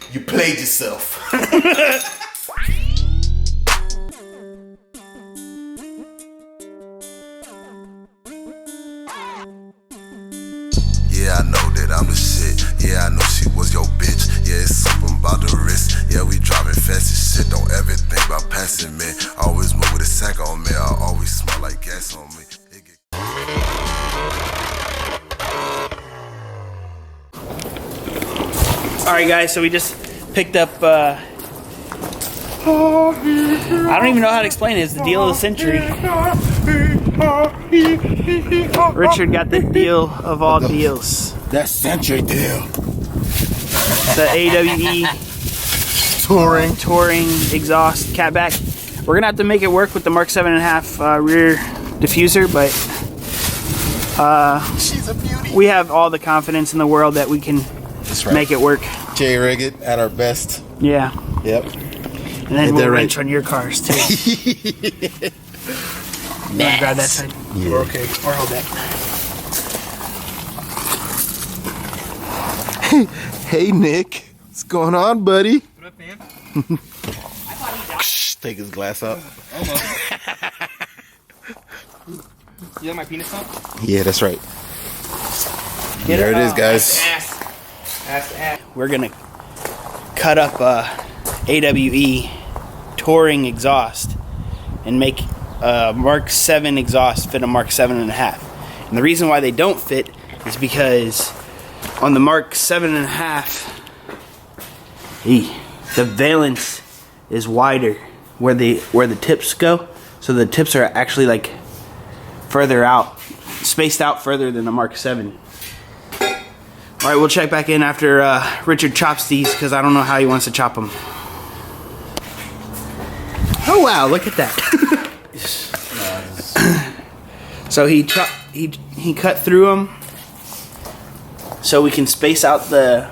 You played yourself. Yeah, I know that I'm the shit. Yeah, I know she was your bitch. Yeah, it's something about the wrist. Yeah, we driving fast as shit. Don't ever think about passing me. Always move with a sack on me. I always smell like gas on me. Alright guys, so we just picked up I don't even know how to explain it. It's the deal of the century. Richard got the deal of all deals. That century deal. The AWE touring exhaust catback. We're gonna have to make it work with the Mark 7.5 rear diffuser, but She's a beauty. we have all the confidence in the world that we can make it work. J-rig it at our best. Yeah. Yep. And then we'll wrench on your cars too. You wanna grab that side? Yeah. We're okay. Or hold that. Hey Nick, what's going on, buddy? What up, man? Take his glass out. Almost. You like my penis pump? Yeah, that's right. Get There it is, guys. Ass to ass. We're gonna cut up AWE touring exhaust and make a Mark 7 exhaust fit a Mark 7.5. And the reason why they don't fit is because on the Mark 7.5, the valence is wider where the tips go. So the tips are actually like further out, spaced out further than the Mark 7. All right, we'll check back in after Richard chops these because I don't know how he wants to chop them. Oh wow, look at that. So he cut through them so we can space out the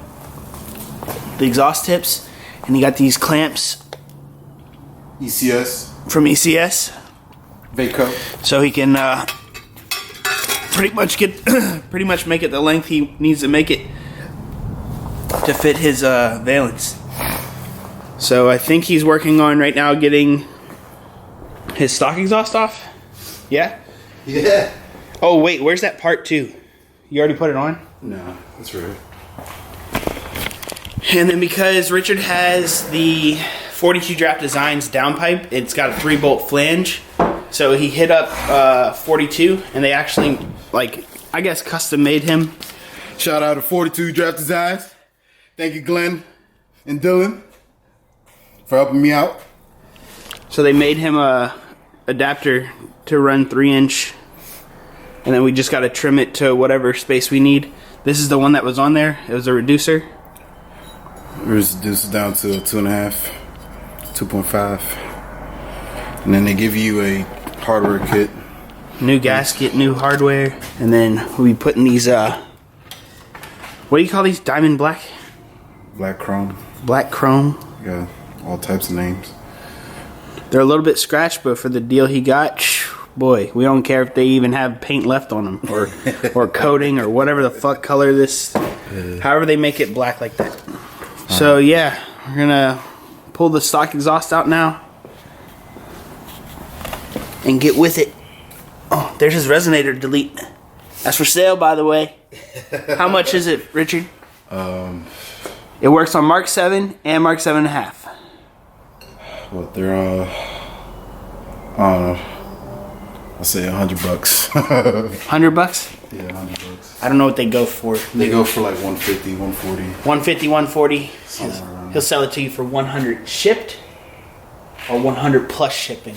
exhaust tips, and he got these clamps ECS. from ECS, Vaco. so he can pretty much make it the length he needs to make it to fit his valence. So I think he's working on right now getting his stock exhaust off. Yeah. Yeah. Oh wait, where's that part 2? You already put it on? No, that's right. And then because Richard has the 42 Draft Designs downpipe, it's got a 3-bolt flange. So he hit up 42, and they actually, like, I guess custom made him. Shout out to 42 Draft Designs. Thank you, Glenn and Dylan, for helping me out. So they made him a adapter to run 3-inch, and then we just got to trim it to whatever space we need. This is the one that was on there. It was a reducer. Reduce it down to 2.5, 2.5, and then they give you a hardware kit. New gasket, new hardware, and then we'll be putting these, what do you call these? Diamond black? Black chrome. Black chrome. Yeah, all types of names. They're a little bit scratched, but for the deal he got, boy, we don't care if they even have paint left on them, or coating, or whatever the fuck color this, however they make it black like that. So yeah, we're gonna pull the stock exhaust out now and get with it. Oh, there's his resonator delete. That's for sale, by the way. How much is it, Richard? It works on Mark 7 and Mark 7.5. What they're I don't know. I'll say $100. $100? Yeah, $100. I don't know what they go for. They go for like 150, 140. 150, 140. Somewhere around He'll sell it to you for 100 shipped or 100 plus shipping.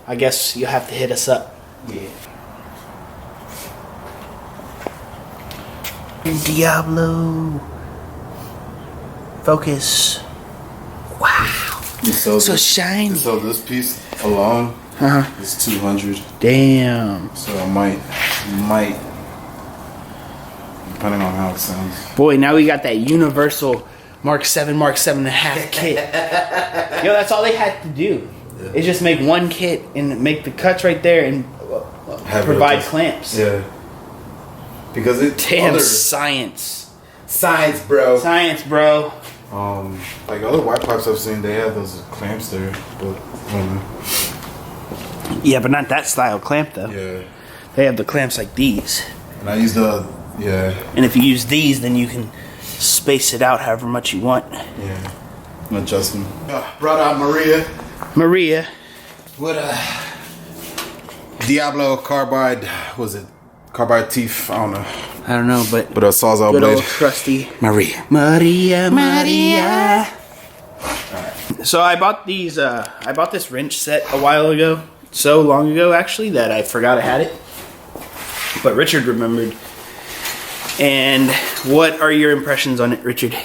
I guess you'll have to hit us up. Yeah. Diablo. Focus. Wow. So shiny. So this piece alone is 200. Damn. So I might, depending on how it sounds. Boy, now we got that universal Mark 7, Mark 7.5 kit. Yo, that's all they had to do. Yeah. Is just make one kit and make the cuts right there and provide clamps. Yeah. Because it Damn, science. Science, bro. Science, bro. Like other white pipes I've seen, they have those clamps there, but I don't know. Yeah, but not that style clamp though. Yeah. They have the clamps like these. And I use the, yeah. And if you use these, then you can space it out however much you want. Yeah. I'm adjusting. Brought out Maria with a Diablo carbide. Was it carbide teeth? I don't know. I don't know, but But a Sawzall good blade. old trusty Maria. So I bought these. I bought this wrench set a while ago, so long ago actually that I forgot I had it. But Richard remembered. And what are your impressions on it, Richard?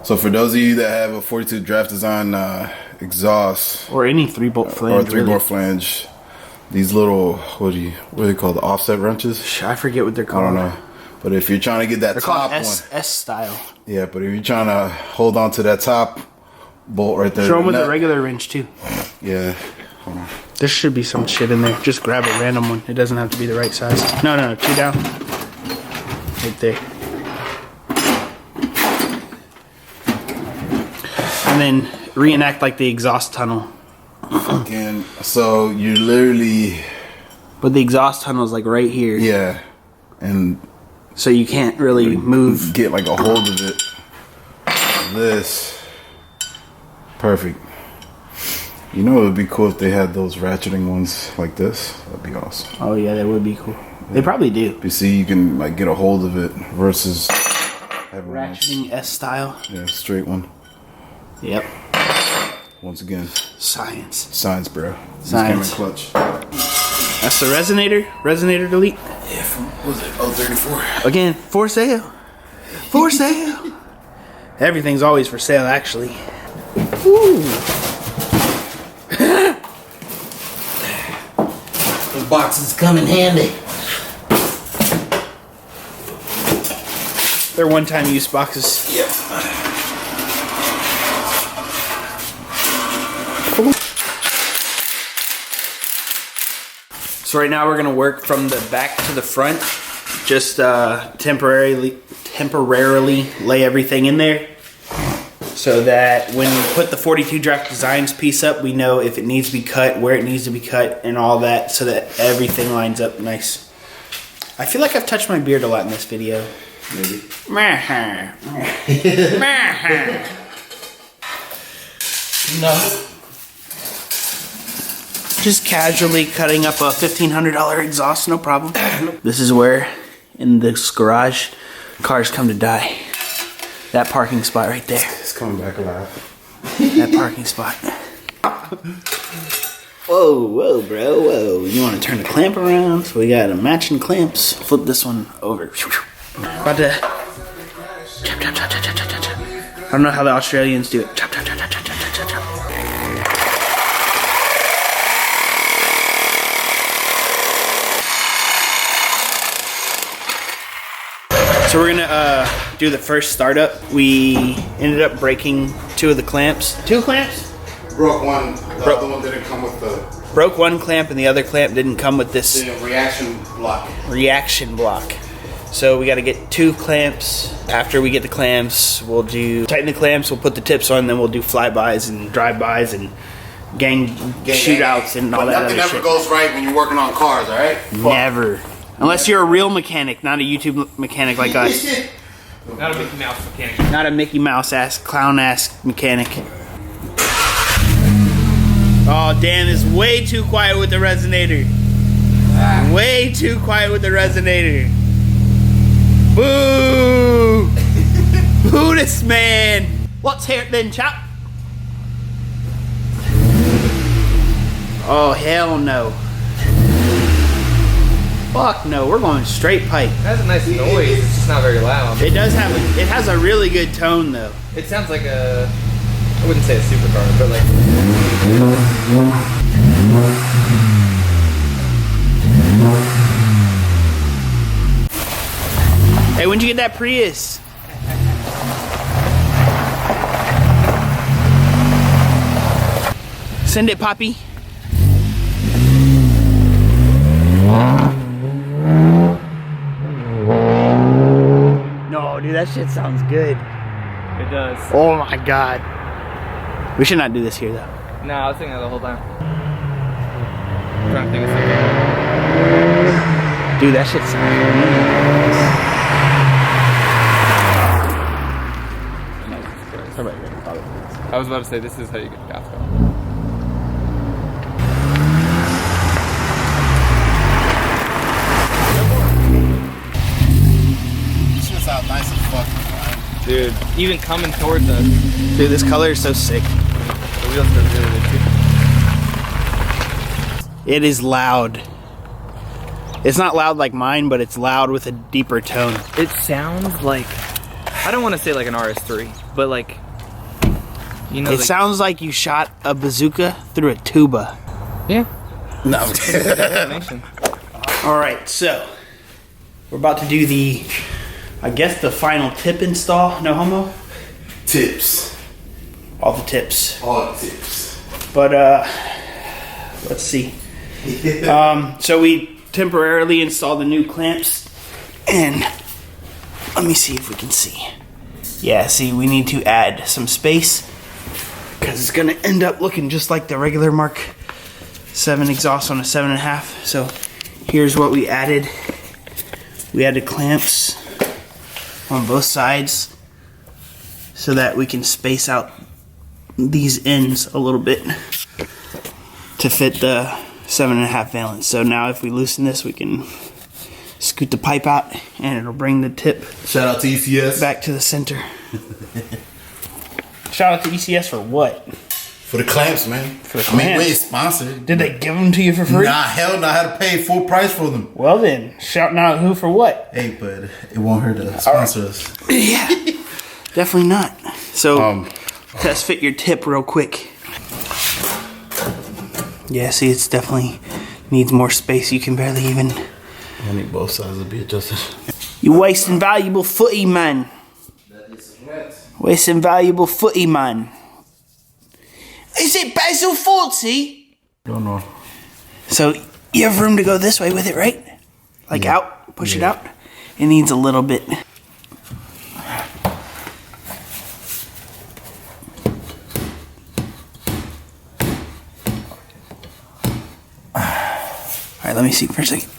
So for those of you that have a 42 draft design exhaust Or any 3-bolt flange? or a 3-bolt flange, these little what do they call the offset wrenches? I forget what they're I called. don't know. But if you're trying to get that They're top called one, S style. yeah. But if you're trying to hold on to that top bolt right there, Show them with nut- a regular wrench too. Yeah. Hold on. There should be some shit in there. Just grab a random one. It doesn't have to be the right size. No, 2 down. Right there. And then reenact like the exhaust tunnel. Again, so you literally, But the exhaust tunnel is like right here. yeah, and So you can't really move. get like a hold of it. This, perfect. You know, it would be cool if they had those ratcheting ones like this. That'd be awesome. Oh yeah, that would be cool. They probably do. You see, you can like get a hold of it versus having one, Ratcheting S style. yeah, straight one. Yep. Once again, Science. science, bro. This Science. camera clutch. That's the resonator. Resonator delete. Yeah, from what was it? 034. Again, for sale. For sale. Everything's always for sale, actually. Woo. Those boxes come in handy. They're one-time use boxes. Yep. So right now we're gonna work from the back to the front. Just temporarily lay everything in there, so that when we put the 42 Draft Designs piece up, we know if it needs to be cut, where it needs to be cut, and all that, so that everything lines up nice. I feel like I've touched my beard a lot in this video. Maybe. No. Just casually cutting up a $1,500 exhaust, no problem. This is where, in this garage, cars come to die. That parking spot right there. It's coming back alive. That parking spot. Whoa, bro, whoa. You want to turn the clamp around? So we got a matching clamps. Flip this one over. About to... Chop, chop, chop, chop, chop, chop, chop. I don't know how the Australians do it. Chop, chop, chop, chop, chop, chop, chop, chop. So we're gonna do the first startup. We ended up breaking 2 of the clamps. 2 clamps? Broke one. The other one didn't come with the Broke one clamp and the other clamp didn't come with this reaction block. reaction block. So we gotta get 2 clamps. After we get the clamps, we'll tighten the clamps, we'll put the tips on, then we'll do flybys and drive-bys and gang shootouts and all But that nothing other ever shit. goes right when you're working on cars, all right? Never. Unless you're a real mechanic, not a YouTube mechanic like us. Not a Mickey Mouse mechanic. Not a Mickey Mouse ass, clown ass mechanic. Oh damn, it's way too quiet with the resonator. Way too quiet with the resonator. Boo! Boo this man! Let's hear it then, chop. Oh hell no. Fuck no, we're going straight pipe. It has a nice noise, it's just not very loud. It does have it has a really good tone though. It sounds like a, I wouldn't say a supercar, but like, Hey, when'd you get that Prius? Send it, Poppy. No, dude, that shit sounds good. It does. Oh my god. We should not do this here though. No, I was thinking that the whole time. I'm trying to think of something. Dude, that shit sounds I was about to say, this is how you get gas going. Shit's out nice as fuck. Dude, even coming towards us. Dude, this color is so sick. The wheels are really good too. It is loud. It's not loud like mine, but it's loud with a deeper tone. It sounds like, I don't want to say like an RS3, but like, you know. It sounds like you shot a bazooka through a tuba. Yeah. No. Explanation. All right, so we're about to do the, I guess the final tip install. No homo? Tips. All the tips. All tips. But let's see. So we temporarily installed the new clamps, and let me see if we can see. Yeah, see, we need to add some space because it's gonna end up looking just like the regular Mark 7 exhaust on a 7.5. So here's what we added. We added clamps on both sides so that we can space out these ends a little bit to fit the 7.5 valence. So now if we loosen this, we can scoot the pipe out and it'll bring the tip Shout out to ECS. back to the center. Shout out to ECS for what? For the clamps, man. For the I mean, clamps. we ain't sponsored. Did they give them to you for free? Nah, hell no. I had to pay full price for them. Well then, shouting out who for what? Hey, but it won't hurt to sponsor us. Yeah, definitely not. So, test fit your tip real quick. Yeah, see, it's definitely needs more space. You can barely even. I need both sides to be adjusted. You wasting valuable footy, man. That is correct. Wasting valuable footy, man. Is it Basil Forty? Don't know. So you have room to go this way with it, right? Like out, push it out. It needs a little bit. Alright, let me see for a second.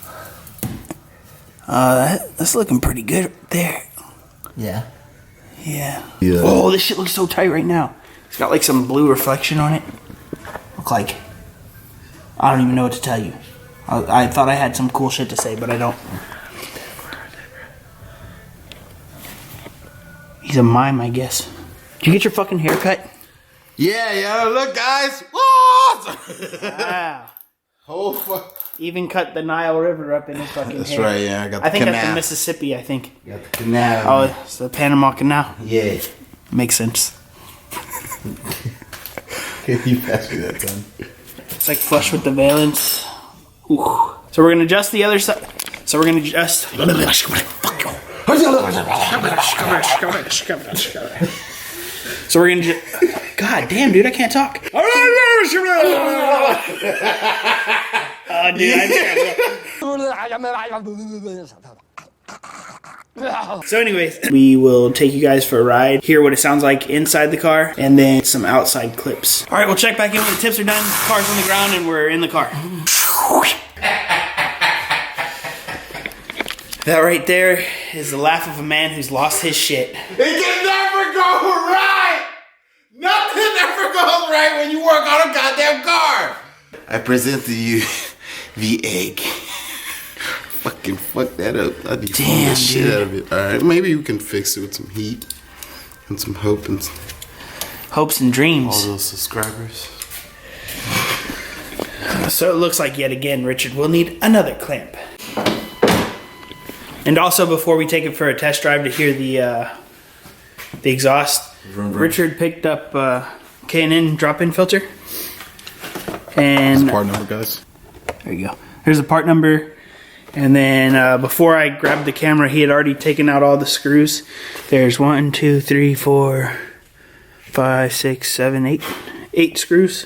That's looking pretty good there. Yeah. Yeah. Yeah. Oh, this shit looks so tight right now. It's got like some blue reflection on it. Look like, I don't even know what to tell you. I thought I had some cool shit to say, but I don't. He's a mime, I guess. Did you get your fucking hair cut? Yeah. Look, guys. What? Wow. Oh, fuck. Even cut the Nile River up in his fucking That's hair. right, yeah. I got the I think canal. that's the Mississippi, I think. Got the canal. Oh, it's the Panama Canal. Yeah. Makes sense. Can you pass me that gun? It's like flush with the valence. Ooh. So we're gonna adjust the other side. So we're gonna adjust. So we're gonna. God damn, dude, I can't talk. Dude, So anyways, we will take you guys for a ride, hear what it sounds like inside the car, and then some outside clips. All right, we'll check back in when the tips are done, car's on the ground, and we're in the car. That right there is the laugh of a man who's lost his shit. It can never go right! Nothing ever goes right when you work on a goddamn car! I present to you the egg. Fucking fuck that up. I need to Damn, the shit dude. out of it. Alright, maybe we can fix it with some heat and some hope and Hopes and all dreams. those subscribers. So it looks like yet again, Richard will need another clamp. And also, before we take it for a test drive to hear the exhaust, Vroom, vroom. Richard picked up K&N drop-in filter. And Part number, guys. there you go. Here's the part number. And then before I grabbed the camera, he had already taken out all the screws. There's 1, 2, 3, 4, 5, 6, 7, 8. 8 screws.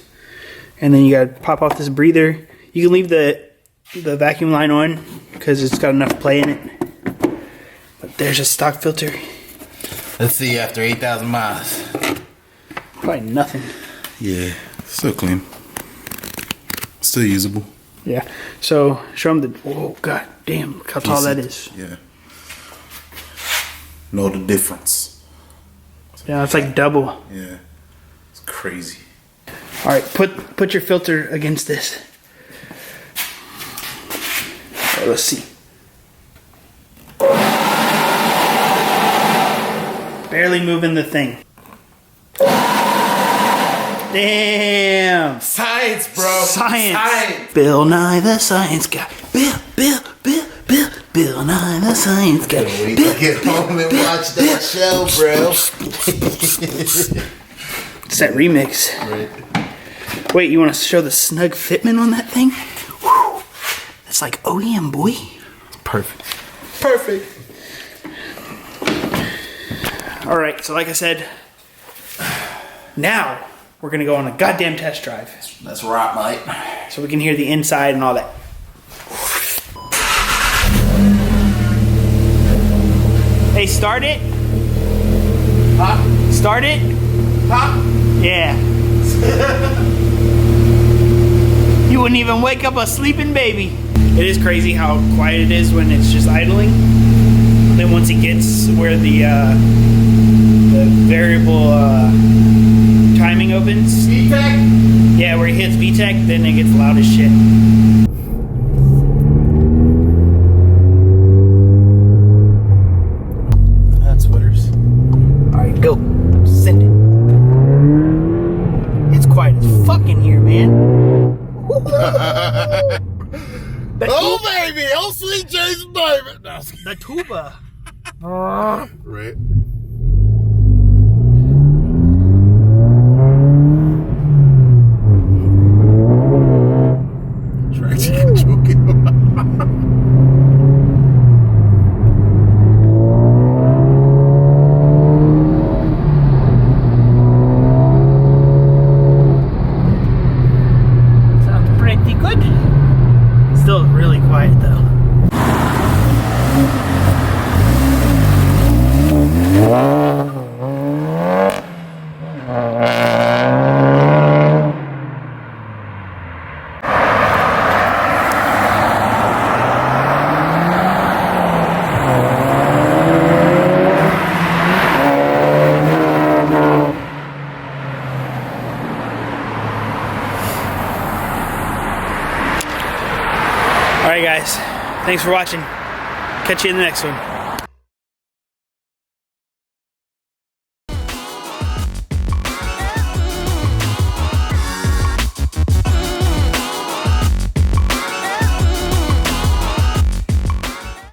And then you gotta pop off this breather. You can leave the vacuum line on because it's got enough play in it. But there's a stock filter. Let's see after 8,000 miles. Probably nothing. Yeah, still clean. Still usable. Yeah. So show them the. Oh god damn! Look how tall that is. Yeah. Know the difference. Yeah, it's like double. Yeah. It's crazy. All right, put your filter against this. All right, let's see. Barely moving the thing. Damn. Science, bro. Science. Bill Nye the Science Guy. Bill Nye the Science Guy. We can get home and watch that show, bro. It's that remix. Right. Wait, you want to show the snug fitment on that thing? Whew. That's like OEM, boy. Perfect. Perfect. All right, so like I said, now we're gonna go on a goddamn test drive. That's right, mate. So we can hear the inside and all that. Hey, start it. Huh? Start it. Huh? Yeah. You wouldn't even wake up a sleeping baby. It is crazy how quiet it is when it's just idling. Then once it gets where the variable timing opens. VTEC? Yeah, where it hits VTEC, then it gets loud as shit. That's Twitters. Alright, go. Send it. It's quiet as fuck in here, man. Oh, baby! Oh, sweet Jason, baby! No, The tuba. right. Traction control. Sounds pretty good. Still really quiet though. Alright guys, thanks for watching. Catch you in the next one.